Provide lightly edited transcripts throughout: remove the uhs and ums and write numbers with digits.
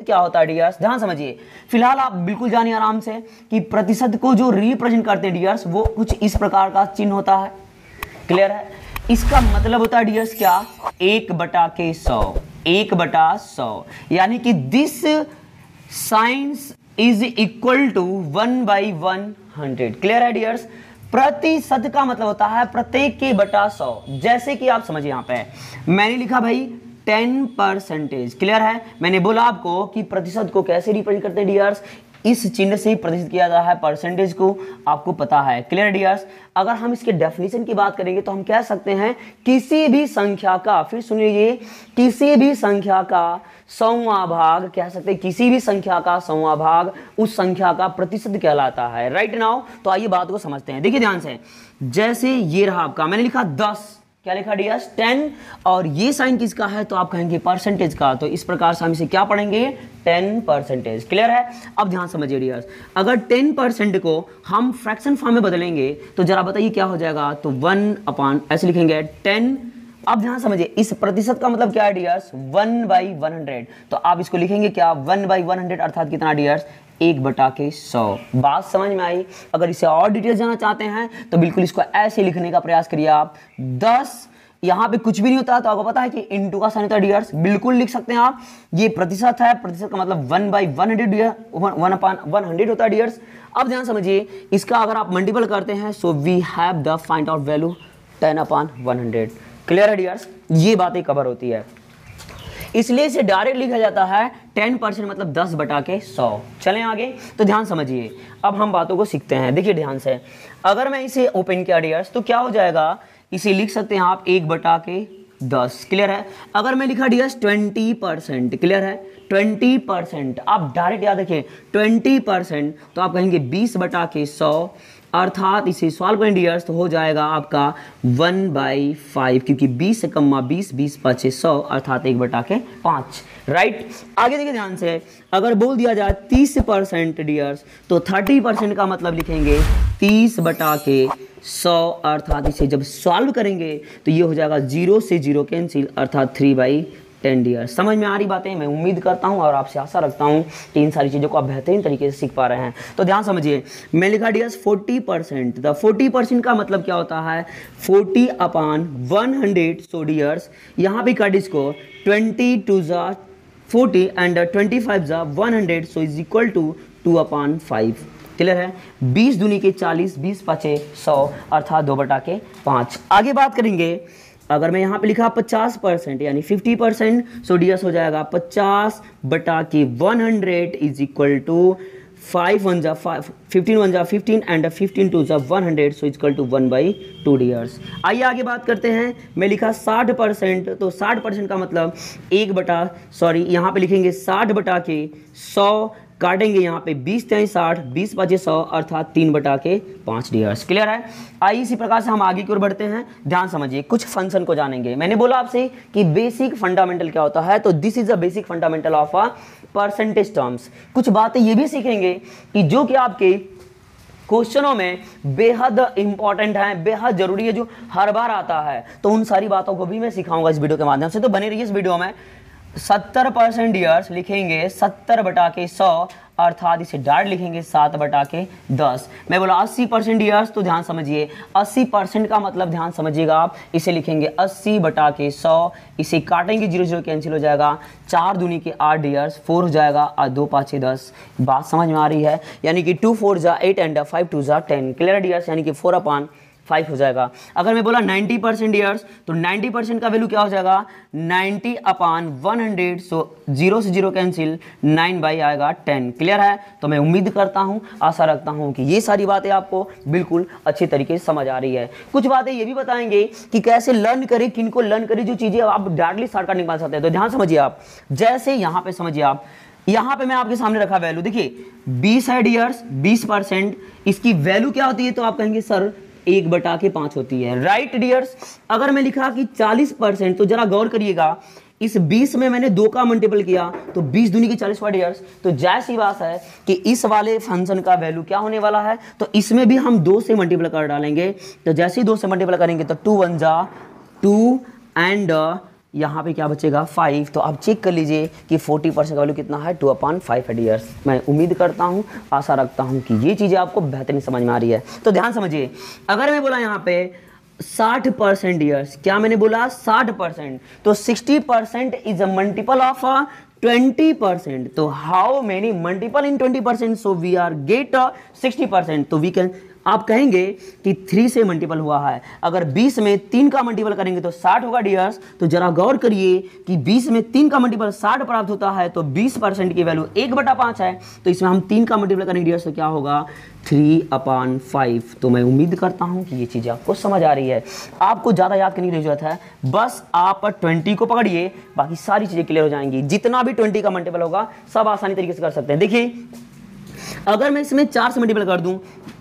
क्या होता है डियर्स, ध्यान समझिए। फिलहाल आप बिल्कुल जानिए आराम से कि प्रतिशत को जो रिप्रेजेंट करते हैं डियर्स वो कुछ इस प्रकार का चिन्ह होता है, क्लियर है। इसका मतलब होता है डियर्स क्या, 1/100, 1/100, यानी कि this science is equal to 1/100, clear है डियर्स। प्रतिशत का मतलब होता है प्रत्येक के बटा 100। जैसे कि आप समझिए यहाँ पे मैंने लिखा भाई 10%, क्लियर है। मैंने बोला आपको कि प्रतिशत को कैसे रिप्रेजेंट करते हैं डियर्स, इस चिन्ह से ही प्रतिशत किया जाता है परसेंटेज को, आपको पता है, क्लियर डियर्स। अगर हम इसके डेफिनेशन की बात करेंगे तो हम कह सकते हैं किसी भी संख्या का, फिर सुनिए, किसी भी संख्या का 100वां भाग, कह सकते हैं किसी भी संख्या का 100वां भाग उस संख्या का प्रतिशत कहलाता है, राइट नाउ। तो आइए बात को समझते हैं, देखिए ध्यान से। जैसे ये रहा आपका, मैंने लिखा 10, क्या लिखा डियर्स 10, और ये साइन किसका है तो आप कहेंगे परसेंटेज का, तो इस प्रकार से हम इसे क्या पढ़ेंगे 10%, क्लियर है। अब ध्यान समझिए डियर्स, अगर 10% को हम फ्रैक्शन फॉर्म में बदलेंगे तो जरा बताइए क्या हो जाएगा, तो 1 ऐसे लिखेंगे 10। अब ध्यान समझिए, इस प्रतिशत का मतलब क्या है डियर्स 1/100, तो आप इसको लिखेंगे क्या 1/100, अर्थात कितना डियर्स 1/100। बात समझ में आई। अगर इसे और डिटेल जाना चाहते हैं तो बिल्कुल इसको ऐसे लिखने का प्रयास करिए आप। 10 यहाँ पे कुछ भी नहीं होता तो आपको पता है कि इनटू का साइन होता है डियर्स, बिल्कुल लिख सकते हैं आप। ये प्रतिशत है, प्रतिशत का मतलब 1/100 1/100 होता है डियर्स। अब ध्यान समझिए, इसका अगर आप मल्टीपल करते हैं so we have the find out value 10/100, clear है डियर्स। ये बातें कवर होती है, इसलिए इसे डायरेक्ट लिखा जाता है 10% मतलब 10/100। चलें आगे, तो ध्यान समझिए, अब हम बातों को सीखते हैं। देखिए ध्यान से, अगर मैं इसे ओपन किया डियर्स तो क्या हो जाएगा, इसे लिख सकते हैं आप 1/10, क्लियर है। अगर मैं लिखा डियर्स 20%, क्लियर है 20%, आप डायरेक्ट याद रखिए 20%, तो आप कहेंगे 20/100, अर्थात इसे सॉल्व करें डियर्स तो हो जाएगा आपका 1/5, क्योंकि 20 से कम्मा 20, 20×5 100, अर्थात 1/5, राइट। आगे देखिए ध्यान से, अगर बोल दिया जाए 30% डियर्स तो 30% का मतलब लिखेंगे 30/100, अर्थात इसे जब सॉल्व करेंगे तो ये हो जाएगा 0 से 0 कैंसिल, अर्थात 3/10 डियर्स। समझ में आ रही बातें, मैं उम्मीद करता हूं और आपसे आशा रखता हूं कि इन सारी चीज़ों को आप बेहतरीन तरीके से सीख पा रहे हैं। तो ध्यान समझिए, मैं लिखा डियर्स 40%, द 40% का मतलब क्या होता है 40/100, सो डियर्स यहाँ पे कट इसको 20 40 and 25 100, so is equal to 2/5, clear है। 20 दूनी के 40, 20×5 100, अर्थात 2/5। आगे बात करेंगे, अगर मैं यहाँ पे लिखा 50% यानी 50%, सो डियर्स हो जाएगा 50/100 इज इक्वल टू 5 1 जा 15 1 जा 15 एंड 15 2 जा 100, सो इक्वल टू 1/2 डियर्स। आइए आगे बात करते हैं, मैं लिखा 60%, तो 60% का मतलब यहाँ पे लिखेंगे 60/100, काटेंगे यहाँ पे 20 3 60, 20×5 100, अर्थात 3/5 डियर्स, क्लियर है। आइए इसी प्रकार से हम आगे की ओर बढ़ते हैं। ध्यान समझिए, कुछ फंक्शन को जानेंगे। मैंने बोला आपसे कि बेसिक फंडामेंटल क्या होता है, तो this is the basic fundamental of a percentage terms. कुछ बातें ये भी सीखेंगे कि जो कि आपके क्वेश्चनों में बेहद इंपॉर्टेंट है, बेहद जरूरी है, जो हर बार आता है, तो उन सारी बातों को भी मैं सिखाऊंगा इस वीडियो के माध्यम से, तो बने रहिए इस वीडियो में। 70% डियर्स लिखेंगे 70/100, अर्थात इसे डायरेक्ट लिखेंगे 7/10। मैं बोला 80% डियर्स, तो ध्यान समझिए 80% का मतलब ध्यान समझिएगा आप, इसे लिखेंगे 80/100, इसे काटेंगे 0 0 कैंसिल हो जाएगा, 4 दूनी के 8 डियर्स, 4 हो जाएगा और 2×5 10। बात समझ में आ रही है, यानी कि 2 4 जा 8 एंड 5 2 जा 10, क्लियर डियर्स, यानी कि 4/5 हो जाएगा। अगर मैं बोला 90% डियर्स, तो 90% का वैल्यू क्या हो जाएगा 90/100, सो 0 से 0 कैंसिल, 9 आएगा 10, क्लियर है। तो मैं उम्मीद करता हूं, आशा रखता हूं कि ये सारी बातें आपको बिल्कुल अच्छी तरीके से समझ आ रही है। कुछ बातें ये भी बताएंगे कि कैसे लर्न करें, किनको लर्न करें, जो चीजें आप डायरेक्टली शॉर्टकट निकाल सकते हैं। तो ध्यान समझिए आप, जैसे यहां पे समझिए आप, यहां पे मैं आपके सामने रखा वैल्यू, देखिए 20 है डियर्स, 20%, इसकी वैल्यू क्या होती है, तो आप कहेंगे सर 1/5 होती है, राइट डियर्स। अगर मैं लिखा कि 40%, तो जरा गौर करिएगा, इस 20 में मैंने 2 का मल्टीपल किया तो 20 दूनी की 40 डियर्स, तो जैसी बात है कि इस वाले फंक्शन का वैल्यू क्या होने वाला है, तो इसमें भी हम 2 से मल्टीपल कर डालेंगे। तो जैसे ही 2 से मल्टीपल करेंगे तो 2 1 जा 2 एंड यहाँ पे क्या बचेगा 5। तो आप चेक कर लीजिए कि 40% का वैल्यू कितना है 2/5 है डियर्स। मैं उम्मीद करता हूँ, आशा रखता हूँ कि ये चीज़ें आपको बेहतरीन समझ में आ रही है। तो ध्यान समझिए, अगर मैं बोला यहाँ पे 60% डियर्स, क्या मैंने बोला 60%, तो 60% इज अ मल्टीपल ऑफ 20%। तो how many multiple in 20%, so we are get 60%। तो वी कैन, आप कहेंगे कि 3 से मल्टीपल हुआ है, अगर 20 में 3 का मल्टीपल करेंगे तो 60 होगा डियर्स। तो जरा गौर करिए कि 20 में 3 का मल्टीपल 60 प्राप्त होता है, तो 20% की वैल्यू 1/5 है। तो इसमें हम 3 का मल्टीपल करेंगे डियर्स, तो क्या होगा 3/5। तो मैं उम्मीद करता हूं कि ये चीज़ आपको समझ आ रही है। आपको ज़्यादा याद करने की जरूरत है, बस आप 20 को पकड़िए, बाकी सारी चीज़ें क्लियर हो जाएंगी। जितना भी 20 का मल्टीपल होगा सब आसानी तरीके से कर सकते हैं। देखिए, अगर मैं इसमें 4 से मल्टीपल कर दूं,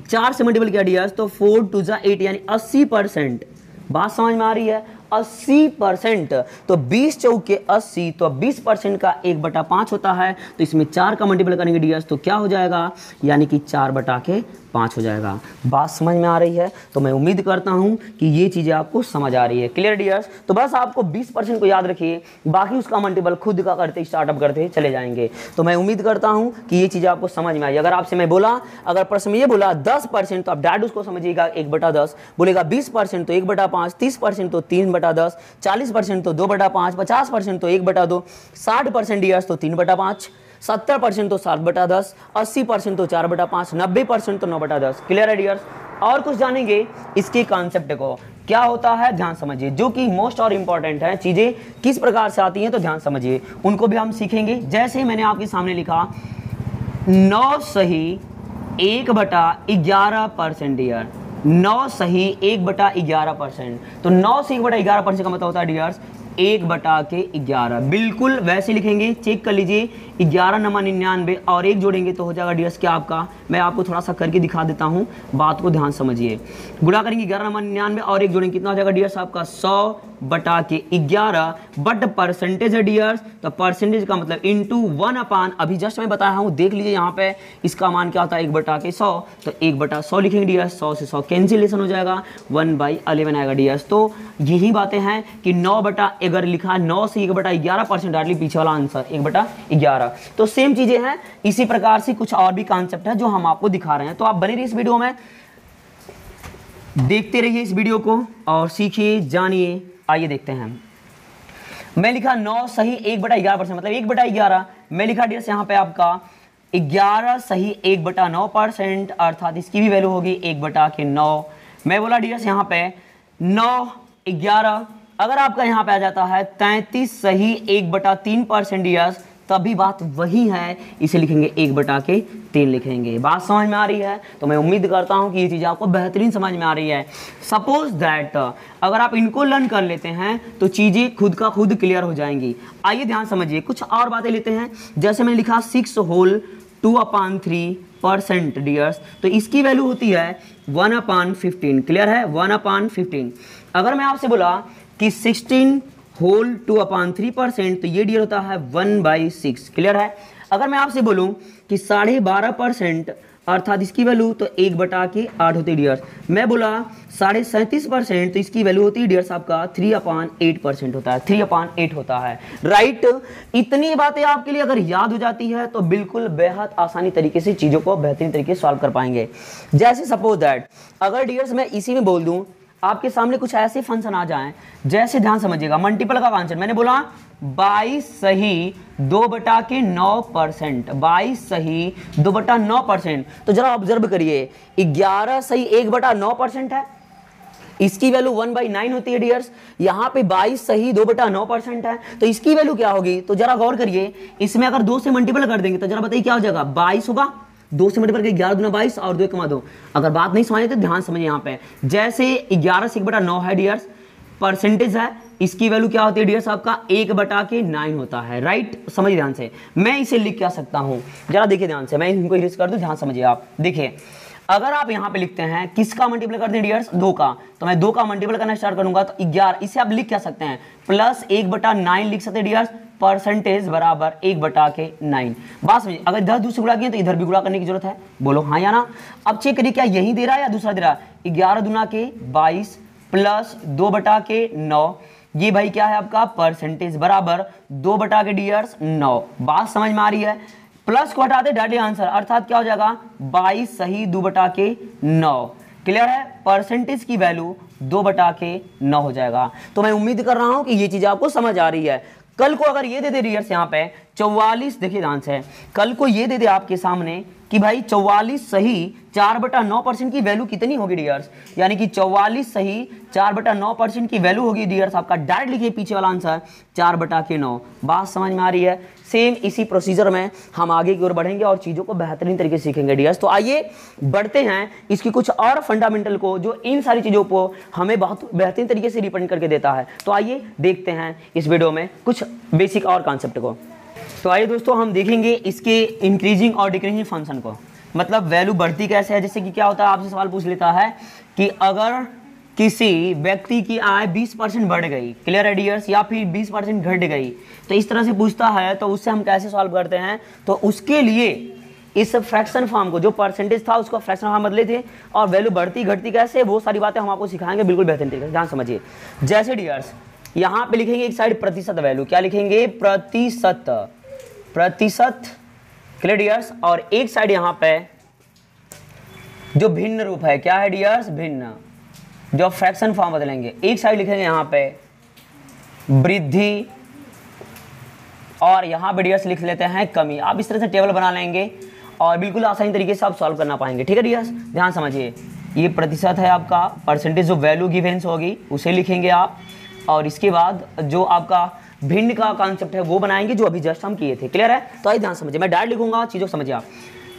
4 से मल्टीपल किया डियर्स, तो 4 2 जा 8 यानी 80%। बात समझ में आ रही है? 80%। तो 20 चौके 80, तो 20% का 1/5 होता है। तो इसमें 4 का मल्टीपल करेंगे डियर्स, तो क्या हो जाएगा, यानी कि 4/5 हो जाएगा। बात समझ में आ रही है? तो मैं उम्मीद करता हूं कि ये चीज़ें आपको समझ आ रही है। Clear dears? तो बस आपको 20% को याद रखिए, बाकी उसका मल्टीपल खुद का करते स्टार्टअप करते चले जाएंगे। तो मैं उम्मीद करता हूं कि ये चीज़ें आपको समझ में आई। अगर आपसे मैं बोला, अगर प्रश्न में ये बोला 10%, तो आप डायरेक्ट उसको समझिएगा 1/10, बोलेगा 20% तो 1/5, 30% तो 3/10, 40% तो 2/5, 50% तो 1/2, 60% डियर्स तो 3/5, 70% तो 7/10, 80% तो 4/5, 90% तो 9/10। क्लियर है डियर्स? और कुछ जानेंगे इसके कॉन्सेप्ट को, क्या होता है ध्यान समझिए, जो कि मोस्ट और इंपॉर्टेंट है। चीजें किस प्रकार से आती हैं तो ध्यान समझिए, उनको भी हम सीखेंगे। जैसे मैंने आपके सामने लिखा 9 सही 1/11% डियर, 9 सही 1/11%। तो 9 से 1/11% का मतलब होता है डियर्स 1/11। बिल्कुल वैसे लिखेंगे, चेक कर लीजिए। 11×99 और 1 जोड़ेंगे तो हो जाएगा डियर्स क्या आपका, मैं आपको थोड़ा सा करके दिखा देता हूं, बात को ध्यान समझिए। गुणा करेंगे 11×99 और 1 जोड़ेंगे, कितना हो जाएगा डियर्स आपका 100/11। बट परसेंटेज है डियर्स, तो परसेंटेज का मतलब इंटू 1/, अभी जस्ट मैं बताया हूं, देख लीजिए यहाँ पे इसका मान क्या होता है 1/100। तो 1/100 लिखेंगे डियर्स, 100 से 100 कैंसिलेशन हो जाएगा, 1/11 आएगा डियर्स। तो यही बातें हैं कि 9 अगर लिखा है 9 से 1/11%, डायरेक्टली पीछे वाला आंसर 1/11। तो सेम चीजें हैं, इसी प्रकार से कुछ और भी कॉन्सेप्ट है जो हम आपको दिखा रहे हैं। तो आप बने रहिए इस वीडियो में, देखते रहिए इस वीडियो को और सीखिए, जानिए। आइए देखते हैं। मैं लिखा 9 सही 1/11%, मतलब 1/11। मैं लिखा डियर्स यहाँ पे आपका 11 सही 1/9%, अर्थात इसकी भी वैल्यू होगी 1/9। मैं बोला डियर्स यहाँ पे 9 11, अगर आपका यहाँ पे आ जाता है 33 सही 1/3% डियर्स, तभी बात वही है, इसे लिखेंगे 1/3 लिखेंगे। बात समझ में आ रही है? तो मैं उम्मीद करता हूं कि ये चीज़ आपको बेहतरीन समझ में आ रही है। सपोज दैट अगर आप इनको लर्न कर लेते हैं तो चीज़ें खुद का खुद क्लियर हो जाएंगी। आइए ध्यान समझिए, कुछ और बातें लेते हैं। जैसे मैंने लिखा 6 होल 2/3% डियर्स, तो इसकी वैल्यू होती है 1/15। क्लियर है? 1/15। अगर मैं आपसे बोला कि 16 होल 2/3%, तो ये डियर होता है 1/6। क्लियर है? अगर मैं आपसे बोलूं कि 12.5%, अर्थात इसकी वैल्यू तो 1/8 होती है डियर्स। मैं बोला 37.5%, तो इसकी वैल्यू होती है डियर्स आपका 3/8% होता है, 3/8 होता है। राइट? इतनी बातें आपके लिए अगर याद हो जाती है तो बिल्कुल बेहद आसानी तरीके से चीज़ों को बेहतरीन तरीके से सॉल्व कर पाएंगे। जैसे सपोज दैट अगर डियर्स मैं इसी में बोल दूं, आपके सामने कुछ ऐसे फंक्शन आ जाएं, जैसे ध्यान समझिएगा, मल्टीपल का फंक्शन मैंने बोला 22 सही 2/9%, 22 सही 2/9%। तो जरा ऑब्जर्व करिए, 11 सही 1/9% है, इसकी वैल्यू 1/9 होती है डियर्स। यहाँ पे 22 सही 2/9% है, तो इसकी वैल्यू क्या होगी? तो जरा गौर करिए, इसमें अगर 2 से मल्टीपल कर देंगे तो जरा बताइए क्या हो जाएगा, 22 होगा। 2 से मल्टीपल करके 11 दूना 22 और 2 कमा 2। अगर बात नहीं समझे तो ध्यान समझिए, यहाँ पे जैसे 11 से 1/9 है डियर्स, परसेंटेज है, इसकी वैल्यू क्या होती है डियर्स आपका 1/9 होता है। राइट? समझिए ध्यान से, मैं इसे लिख क्या सकता हूं, जरा देखिए ध्यान से, मैं इनको इरेज कर दूं, ध्यान समझिए आप। देखिए अगर आप यहाँ पे लिखते हैं किसका मल्टीपल करते हैं डियर्स, 2 का, तो मैं 2 का मल्टीपल करना स्टार्ट करूंगा तो 11, इसे आप लिख क्या सकते हैं प्लस 1/9 लिख सकते हैं डियर्स, परसेंटेज बराबर 1/9। बात समझिए, अगर 10 दूसरे गुणा किए तो इधर भी गुणा करने की जरूरत है, बोलो हाँ या ना। अब चेक करिए क्या यही दे रहा है या दूसरा दे रहा है, 11 दूना के 22 प्लस 2/9, ये भाई क्या है आपका परसेंटेज बराबर 2 बटा के डियर्स 9। बात समझ में आ रही है। प्लस को हटाते डायरेक्टली आंसर, अर्थात क्या हो जाएगा 22 सही 2 बटा के 9। क्लियर है। परसेंटेज की वैल्यू 2 बटा के 9 हो जाएगा। तो मैं उम्मीद कर रहा हूं कि ये चीज आपको समझ आ रही है। कल को अगर ये दे दे डियर्स यहाँ पे 44, देखिए ध्यान से, कल को ये दे दे आपके सामने कि भाई 44 सही 4/9% की वैल्यू कितनी होगी डियर्स, यानी कि 44 सही 4/9% की वैल्यू होगी डियर्स। आपका डायरेक्ट लिखिए पीछे वाला आंसर 4/9। बात समझ में आ रही है। सेम इसी प्रोसीजर में हम आगे की ओर बढ़ेंगे और चीज़ों को बेहतरीन तरीके से सीखेंगे डियर्स। तो आइए बढ़ते हैं इसकी कुछ और फंडामेंटल को, जो इन सारी चीज़ों को हमें बहुत बेहतरीन तरीके से रिप्रेजेंट करके देता है। तो आइए देखते हैं इस वीडियो में कुछ बेसिक और कॉन्सेप्ट को। तो आइए दोस्तों हम देखेंगे इसके इंक्रीजिंग और डिक्रीजिंग फंक्शन को, मतलब वैल्यू बढ़ती कैसे है। जैसे कि क्या होता है, आपसे सवाल पूछ लेता है कि अगर किसी व्यक्ति की आय 20% बढ़ गई, क्लियर है डियर्स, या फिर 20% घट गई, तो इस तरह से पूछता है, तो उससे हम कैसे सॉल्व करते हैं। तो उसके लिए इस फ्रैक्शन फॉर्म को, जो परसेंटेज था उसको फ्रैक्शन फॉर्म बदले थे, और वैल्यू बढ़ती घटती कैसे, वो सारी बातें हम आपको सिखाएंगे बिल्कुल बेहतरीन तरीके से। ध्यान समझिए। जैसे डियर्स यहाँ पे लिखेंगे एक साइड प्रतिशत वैल्यू, क्या लिखेंगे प्रतिशत, क्लियर डियर्स, और एक साइड यहाँ पे जो भिन्न रूप है, क्या है डियर्स, भिन्न, जो फ्रैक्शन फॉर्म बदलेंगे। एक साइड लिखेंगे यहाँ पे वृद्धि, और यहाँ पे डियर्स लिख लेते हैं कमी। आप इस तरह से टेबल बना लेंगे और बिल्कुल आसानी तरीके से आप सॉल्व करना पाएंगे। ठीक है डियर्स, ध्यान समझिए। ये प्रतिशत है आपका, परसेंटेज जो वैल्यू गिवेंस होगी उसे लिखेंगे आप, और इसके बाद जो आपका भिन्न का कॉन्सेप्ट है वो बनाएंगे, जो अभी जस्ट हम किए थे। क्लियर है। तो आइए ध्यान समझिए, मैं डायरेक्ट लिखूंगा, चीज़ों को समझिए आप।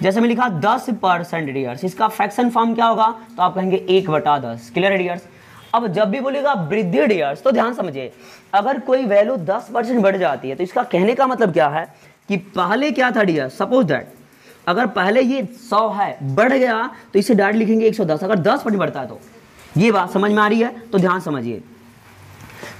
जैसे मैं लिखा 10% डियर्स, इसका फ्रैक्शन फॉर्म क्या होगा, तो आप कहेंगे 1/10। क्लियर है डियर्स। अब जब भी बोलेगा वृद्धि डियर्स, तो ध्यान समझिए, अगर कोई वैल्यू 10% बढ़ जाती है, तो इसका कहने का मतलब क्या है कि पहले क्या था डियर्स, सपोज दैट अगर पहले ये 100 है, बढ़ गया, तो इसे डायरेक्ट लिखेंगे 110। अगर 10% बढ़ता है तो ये बात समझ में आ रही है, तो ध्यान समझिए।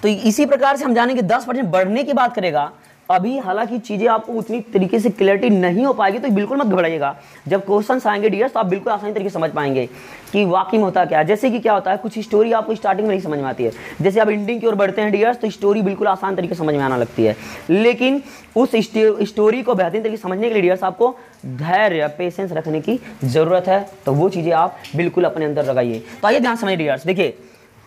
तो इसी प्रकार से हम जानेंगे 10% बढ़ने की बात करेगा। अभी हालांकि चीजें आपको उतनी तरीके से क्लियरिटी नहीं हो पाएगी, तो बिल्कुल मत घबराइएगा। जब क्वेश्चंस आएंगे डियर्स, तो आप बिल्कुल आसानी तरीके से समझ पाएंगे कि वाकई में होता क्या है। जैसे कि क्या होता है, कुछ स्टोरी आपको स्टार्टिंग में नहीं समझ में आती है, जैसे आप एंडिंग की ओर बढ़ते हैं डियर्स, तो स्टोरी बिल्कुल आसान तरीके से समझ में आना लगती है। लेकिन उस स्टोरी को बेहतरीन तरीके से समझने के लिए डियर्स आपको धैर्य, पेशेंस रखने की जरूरत है। तो वो चीजें आप बिल्कुल अपने अंदर लगाइए। तो आइए ध्यान समझिए डियर्स। देखिए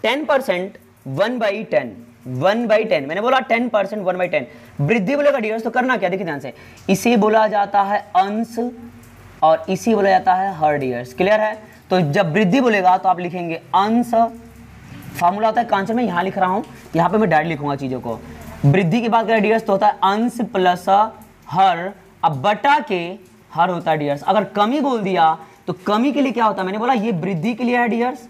10% 1/10, मैंने बोला 10% 1/10 वृद्धि बोलेगा डियर्स, तो करना क्या, देखिए ध्यान से, इसे बोला जाता है अंश और इसे बोला जाता है हर डियर्स। क्लियर है। तो जब वृद्धि बोलेगा तो आप लिखेंगे अंश, फॉर्मूला होता है कॉन्सेप्ट में यहाँ लिख रहा हूँ, यहाँ पे मैं डायरेक्ट लिखूंगा चीजों को। वृद्धि की बात करें डियर्स, तो होता है अंश प्लस हर, अब बटा के हर होता है डियर्स। अगर कमी बोल दिया तो कमी के लिए क्या होता है, मैंने बोला ये वृद्धि के लिए है डियर्स,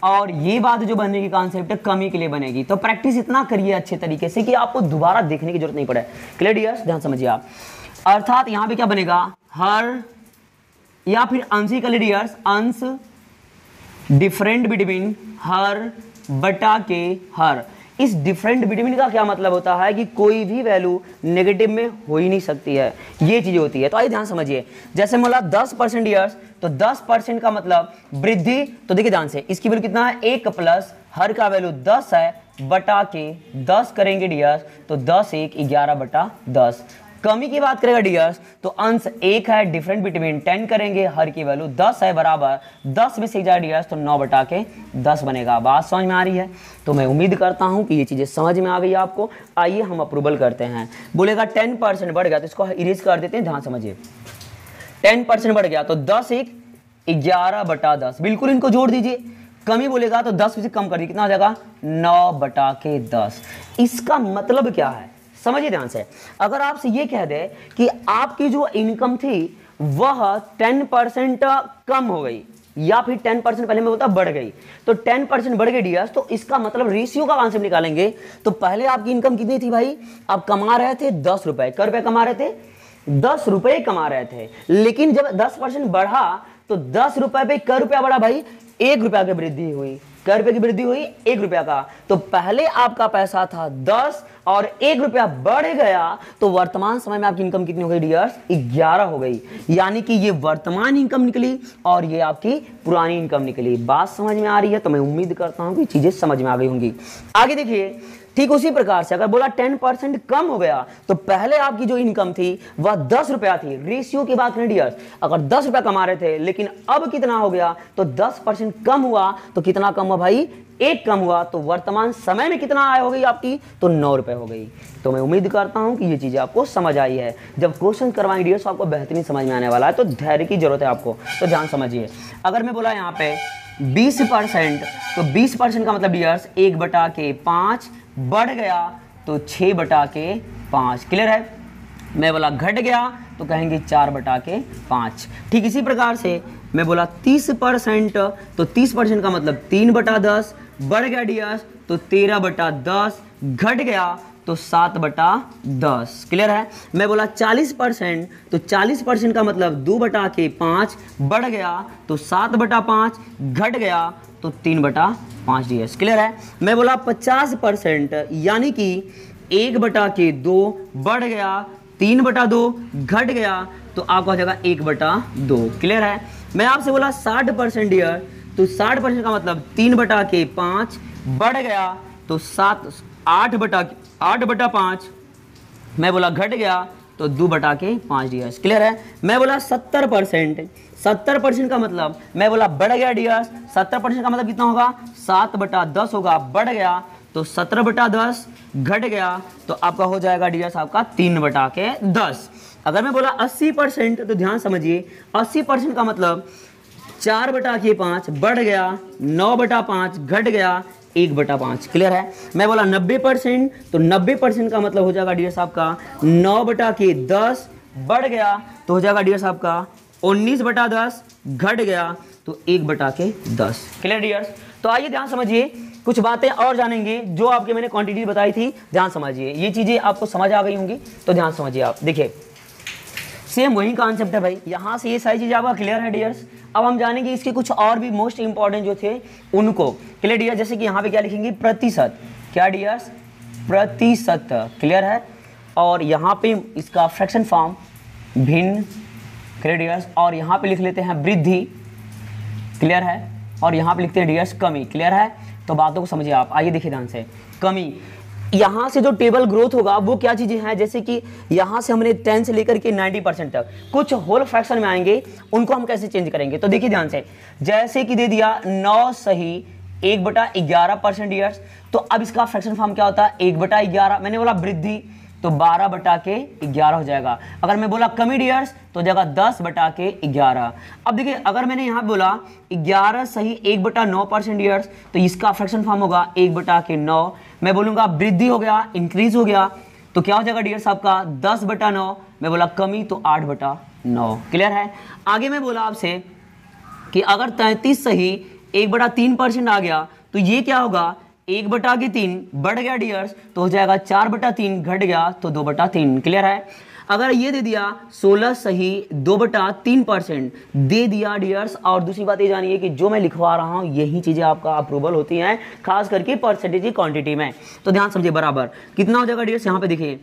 और ये बात जो बनेगी कॉन्सेप्ट है कमी के लिए बनेगी। तो प्रैक्टिस इतना करिए अच्छे तरीके से कि आपको दोबारा देखने की जरूरत नहीं पड़े। क्लियर डियर्स, ध्यान समझिए आप। अर्थात यहां पे क्या बनेगा, हर या फिर अंश ही कर ले डियर्स, अंश डिफरेंट बिटवीन हर बटा के हर। इस डिफरेंट बिटवीन का क्या मतलब होता है कि कोई भी वैल्यू नेगेटिव में हो ही नहीं सकती है, ये चीजें होती है। तो आइए ध्यान समझिए। जैसे बोला 10% डियर्स, तो 10% का मतलब वृद्धि, तो देखिए ध्यान से, इसकी वैल्यू कितना है 1 प्लस हर का वैल्यू 10 है, बटा के 10 करेंगे डियर्स, तो 10 1 11/10। कमी की बात करेगा डियर्स, तो अंश 1 है, डिफरेंट बिटवीन 10 करेंगे, हर की वैल्यू 10 है, बराबर 10 में से जाए डियर्स, तो 9/10 बनेगा। बात समझ में आ रही है। तो मैं उम्मीद करता हूं कि ये चीजें समझ में आ गई आपको। आइए हम अप्रूवल करते हैं। बोलेगा 10% बढ़ गया, तो इसको इरेज कर देते हैं। ध्यान समझिए, 10% बढ़ गया तो 10 1 11/10, बिल्कुल इनको जोड़ दीजिए। कमी बोलेगा तो 10 से कम कर दीजिए, कितना हो जाएगा 9/10। इसका मतलब क्या है, समझिए ध्यान से। अगर आपसे ये कह दे कि आपकी जो इनकम थी वह 10% कम हो गई, या फिर 10% पहले में बोलता बढ़ गई, तो 10% बढ़ गई डियर्स, तो इसका मतलब रेशियो का कॉन्सेप्ट निकालेंगे। तो पहले आपकी इनकम कितनी थी भाई, आप कमा रहे थे 10 रुपए, कर रुपए कमा रहे थे 10 रुपए कमा रहे थे। लेकिन जब 10% बढ़ा तो 10 रुपए पे कर रुपया बढ़ा भाई, 1 रुपया की वृद्धि हुई, कर रुपये की वृद्धि हुई 1 रुपया का। तो पहले आपका पैसा था 10 और 1 रुपया बढ़ गया, तो वर्तमान समय में आपकी इनकम कितनी हो गई डियर्स, 11 हो गई। यानी कि ये वर्तमान इनकम निकली और ये आपकी पुरानी इनकम निकली। बात समझ में आ रही है। तो मैं उम्मीद करता हूं कि चीजें समझ में आ गई होंगी। आगे देखिए ठीक उसी प्रकार से अगर बोला 10% कम हो गया तो पहले आपकी जो इनकम थी वह 10 रुपया थी। रेशियो की बात करें डियर्स, अगर 10 रुपया कमा रहे थे लेकिन अब कितना हो गया तो 10% कम हुआ, तो कितना कम हुआ भाई, 1 कम हुआ, तो वर्तमान समय में कितना आय हो गई आपकी, तो 9 रुपए हो गई। तो मैं उम्मीद करता हूं कि ये चीजें आपको समझ आई है। जब क्वेश्चन करवाएंगे डियर्स तो आपको बेहतरीन समझ में आने वाला है, तो धैर्य की जरूरत है आपको, तो ध्यान समझिए। अगर मैं बोला यहाँ पे 20%, तो 20% का मतलब डियर्स 1/5 बढ़ गया तो 6/5, क्लियर है। मैं बोला घट गया तो कहेंगे 4/5। ठीक इसी प्रकार से मैं बोला 30%, तो 30% का मतलब 3/10 बढ़ गया डियर्स तो 13/10, घट गया तो 7/10, क्लियर है। मैं बोला 40%, तो 40% का मतलब 2/5 बढ़ गया तो 7/5, घट गया तो 3/5 डीएस, क्लियर है। मैं बोला 50%, यानी कि 1/2 बढ़ गया, 3/2 घट गया तो आपका हो जाएगा 1/2, क्लियर है। मैं आपसे बोला 60% डियर, तो 60% का मतलब 3/5 बढ़ गया तो 8/5, मैं बोला घट गया तो 2/5 डियर्स, क्लियर है। मैं बोला 70%, 70% का मतलब मैं बोला बढ़ गया डियर्स, 70% का मतलब कितना होगा, 7/10 होगा, बढ़ गया तो 17/10, घट गया तो आपका हो जाएगा डियर्स आपका 3/10। अगर मैं बोला 80%, तो ध्यान समझिए, 80% का मतलब 4/5 बढ़ गया, 9/5 घट गया, 1/5, क्लियर है। मैं बोला 90%, तो 90% का मतलब हो जाएगा डियर्स आपका 9/10 बढ़ गया तो हो जाएगा डियर्स आपका 19/10, घट गया तो 1/10, क्लियर डियर्स। तो आइए ध्यान समझिए, कुछ बातें और जानेंगे जो आपके मैंने क्वांटिटी बताई थी, ध्यान समझिए। ये चीजें आपको समझ आ गई होंगी, तो ध्यान समझिए। आप देखिए सेम वही कॉन्सेप्ट है भाई, यहाँ से ये सारी चीज़ें आपका क्लियर है डियर्स। अब हम जानेंगे इसके कुछ और भी मोस्ट इंपॉर्टेंट जो थे उनको, क्लियर डियर। जैसे कि यहाँ पे क्या लिखेंगे, प्रतिशत, क्या डियर्स, प्रतिशत, क्लियर है। और यहाँ पे इसका फ्रैक्शन फॉर्म भिन्न, क्लियर डियर्स। और यहाँ पे लिख लेते हैं वृद्धि, क्लियर है। और यहाँ पे लिखते हैं डियर्स कमी, क्लियर है। तो बातों को समझिए आप, आइए देखिए ध्यान से। कमी, यहाँ से जो टेबल ग्रोथ होगा वो क्या चीजें हैं, जैसे कि यहाँ से हमने 10 से लेकर के 90% तक कुछ होल फ्रैक्शन में आएंगे, उनको हम कैसे चेंज करेंगे। तो देखिए ध्यान से, जैसे कि दे दिया 9 सही 1/11% डियर्स, तो अब इसका फ्रैक्शन फॉर्म क्या होता है, 1/11। मैंने बोला वृद्धि तो 12/11 हो जाएगा। अगर मैं बोला कमी डियर्स तो जाएगा 10/11। अब देखिए अगर मैंने यहाँ बोला 11 सही 1/9% डियर्स, तो इसका फ्रैक्शन फॉर्म होगा 1/9। मैं बोलूंगा वृद्धि हो गया, इंक्रीज हो गया, तो क्या हो जाएगा डियर्स आपका 10/9। मैं बोला कमी तो 8/9, क्लियर है। आगे मैं बोला आपसे कि अगर 33 सही 1/3% आ गया, तो ये क्या होगा, 1/3 बढ़ गया डियर्स तो हो जाएगा 4/3, घट गया तो 2/3, क्लियर है। अगर ये दे दिया 16 सही 2/3% दे दिया डियर्स। और दूसरी बात ये जानिए कि जो मैं लिखवा रहा हूँ यही चीजें आपका अप्रूवल होती हैं, खास करके परसेंटेज की क्वांटिटी में। तो ध्यान समझिए, बराबर कितना हो जाएगा डियर्स, यहाँ पे देखिए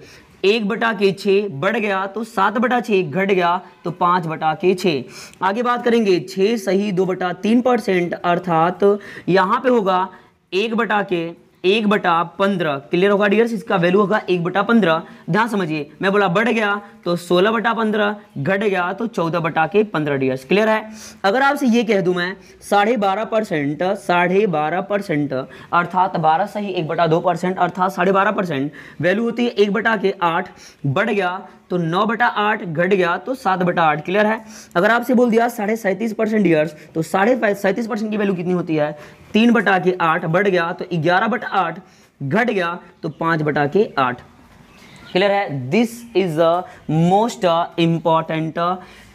1/6 बढ़ गया तो 7/6, घट गया तो 5/6। आगे बात करेंगे 6 सही 2/3%, अर्थात यहाँ पे होगा 1/15, क्लियर होगा डियर्स। इसका वैल्यू होगा 1/15। ध्यान समझिए, मैं बोला बढ़ गया तो 16/15, घट गया तो 14/15 डियर्स, क्लियर है। अगर आपसे ये कह दूं मैं 12.5%, अर्थात 12 सही 1/2%, अर्थात 12.5%, वैल्यू होती है 1/8, बढ़ गया तो 9/8, घट गया तो 7/8, क्लियर है। अगर आपसे बोल दिया 37.5% डियर्स, तो 37.5% की वैल्यू कितनी होती है, 3/8, बढ़ गया तो 11/8, घट गया तो 5/8, क्लियर है। This is the most important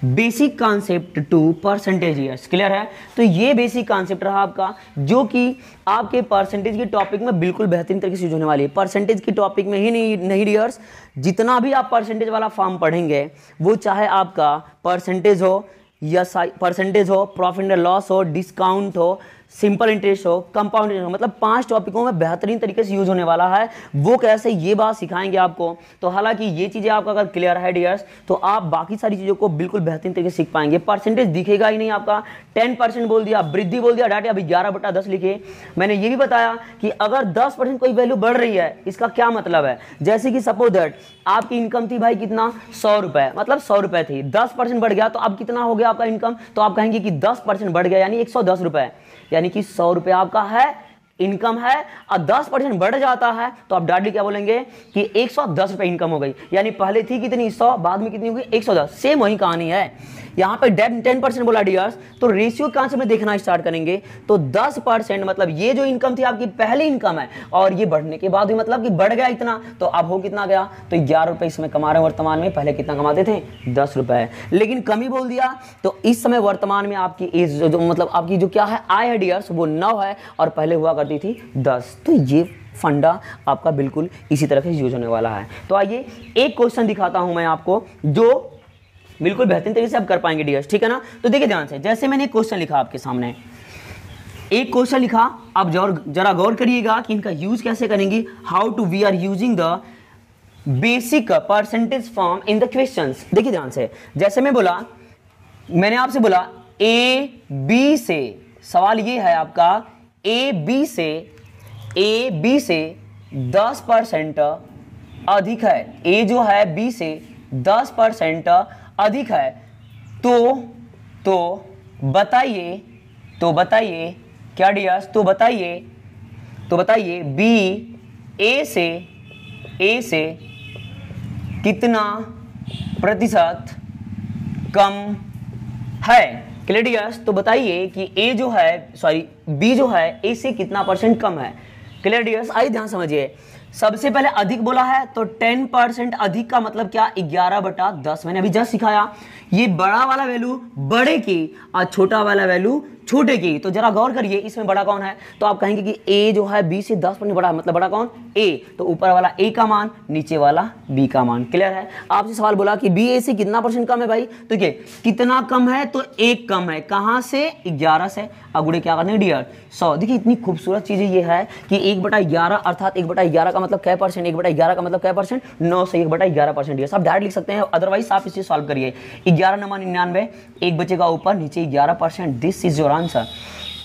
basic concept to percentage years, clear है। तो ये बेसिक कॉन्सेप्ट रहा आपका, जो कि आपके परसेंटेज के टॉपिक में बिल्कुल बेहतरीन तरीके से यूज होने वाली है। परसेंटेज की टॉपिक में ही नहीं डियर्स, जितना भी आप परसेंटेज वाला फॉर्म पढ़ेंगे, वो चाहे आपका परसेंटेज हो या प्रॉफिट एंड लॉस हो, डिस्काउंट हो, सिंपल इंटरेस्ट हो, कंपाउंड इंटरेस्ट हो, मतलब 5 टॉपिकों में बेहतरीन तरीके से यूज होने वाला है। वो कैसे, ये बात सिखाएंगे आपको। तो हालांकि ये चीज़ें आपका अगर क्लियर है डियर्स, तो आप बाकी सारी चीज़ों को बिल्कुल बेहतरीन तरीके से सीख पाएंगे। परसेंटेज दिखेगा ही नहीं आपका, 10% बोल दिया, वृद्धि बोल दिया, डाटे अभी 11/10 लिखे। मैंने ये भी बताया कि अगर 10% कोई वैल्यू बढ़ रही है, इसका क्या मतलब है, जैसे कि सपोज दैट आपकी इनकम थी भाई कितना, 100 रुपए, मतलब 100 रुपए थी, 10% बढ़ गया तो अब कितना हो गया आपका इनकम, तो आप कहेंगे कि 10% बढ़ गया, यानी 110 रुपए, यानी कि 100 रुपए आपका है इनकम है, और 10% बढ़ जाता है तो आप डायरेक्टली क्या बोलेंगे कि 110 रुपए इनकम हो गई। यानी पहले थी कितनी 100, बाद में कितनी हो गई 110। सेम वही कहानी है यहाँ पे 10% बोला डियर्स, तो रेशियो कहां से में देखना स्टार्ट करेंगे, तो 10% मतलब ये जो इनकम थी आपकी पहली इनकम है, और ये बढ़ने के बाद भी मतलब कि बढ़ गया इतना, तो अब हो कितना गया, तो 11 रुपए इसमें कमा रहे हैं वर्तमान में, पहले कितना कमाते थे 10 रुपए, लेकिन कमी बोल दिया। तो इस समय वर्तमान में आपकी एज जो मतलब आपकी जो क्या है आय है डियर्स, वो 9 है, और पहले हुआ करती थी 10। तो ये फंडा आपका बिल्कुल इसी तरह से यूज होने वाला है। तो आइए एक क्वेश्चन दिखाता हूं मैं आपको, जो बिल्कुल बेहतरीन तरीके से आप कर पाएंगे डियर्स, ठीक है ना। तो देखिए ध्यान से, जैसे मैंने एक क्वेश्चन लिखा आपके सामने, एक क्वेश्चन लिखा, आप जरा गौर करिएगा कि इनका यूज कैसे करेंगे। How to we are using the basic percentage form in the questions. देखिए ध्यान से, जैसे मैं बोला, मैंने आपसे बोला ए बी से, सवाल ये है आपका ए बी से 10% अधिक है, ए जो है बी से 10% अधिक है, तो बताइए क्या डियर्स, तो बताइए बी ए से कितना प्रतिशत कम है। क्लियर डियर्स, तो बताइए कि ए जो है सॉरी बी जो है ए से कितना % कम है। क्लियर डियर्स, आइए ध्यान समझिए। सबसे पहले अधिक बोला है, तो 10% अधिक का मतलब क्या, 11/10। मैंने अभी जस्ट सिखाया, ये बड़ा वाला वैल्यू बड़े की और छोटा वाला वैल्यू छोटे की। तो जरा गौर करिए, इसमें बड़ा कौन है, तो आप कहेंगे कि ए जो है बी से 10% बड़ा है, मतलब बड़ा कौन, ए, तो ऊपर वाला ए का मान, नीचे वाला बी का मान। क्लियर है। आपसे सवाल बोला कि बी ए से कितना % कम है भाई, तो देखिए कितना कम है, तो 1 कम है, कहां से, 11 से, अगुड़े क्या करने डियर 100। देखिए इतनी खूबसूरत चीज ये है कि 1/11 अर्थात 1/11 का मतलब क्या %, 1/11 का मतलब क्या %, 9 से 1/11% डियर। आप डायरेक्ट लिख सकते हैं, अदरवाइज आप इसे सॉल्व करिए। 11 9 99, एक बचेगा ऊपर, नीचे 11%, दिस इज योर आंसर।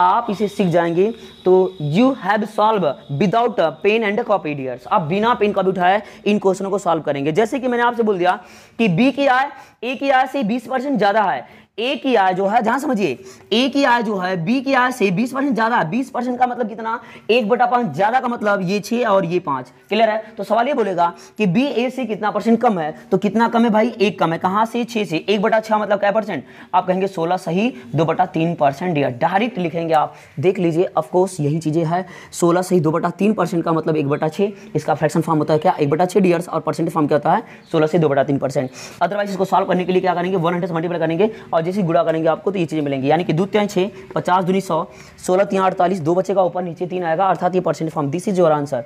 आप इसे सीख जाएंगे तो you have solve without pen and copy dears. आप बिना पेन कॉपी उठाए इन क्वेश्चनों को सॉल्व करेंगे। जैसे कि मैंने आपसे बोल दिया कि बी की आय ए की आय से 20% ज्यादा है, ए की आय जो है, ध्यान समझिए, ए की आय जो है बी की आय से 20% ज्यादा है। 20% का मतलब कितना, 1/5, ज्यादा का मतलब ये 6 और ये 5। क्लियर है। तो सवाल ये बोलेगा कि बी ए से कितना % कम है, तो कितना कम है भाई, 1 कम है, कहां से, 6 से। 1/6 मतलब क्या %, आप कहेंगे 16 सही 2/3% डियर। डायरेक्ट लिखेंगे आप, देख लीजिए, ऑफकोर्स यही चीजें है। 16 सही 2/3% का मतलब 1/6, इसका फ्रैक्शन फॉर्म होता है क्या, 1/6 डियर्स, और परसेंटेज फॉर्म क्या होता है, 16 से 2/3%। अदरवाइज इसको सॉल्व करने के लिए क्या करेंगे, 100 से मल्टीप्लाई करेंगे, और जैसे गुणा करेंगे आपको तो ये चीजें मिलेंगी। यानी कि 2 3 6, 50 दूनी 100, 16 3 48, 2 बचेगा ऊपर, नीचे 3 आएगा, अर्थात ये percentage form. This is your answer.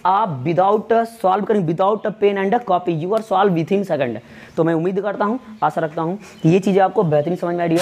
आप विदाउट सॉल्व करेंगे, without pen and copy, you are solve within second. तो मैं उम्मीद करता हूं, आशा रखता हूं कि ये चीजें आपको बेहतरीन समझ में आई है।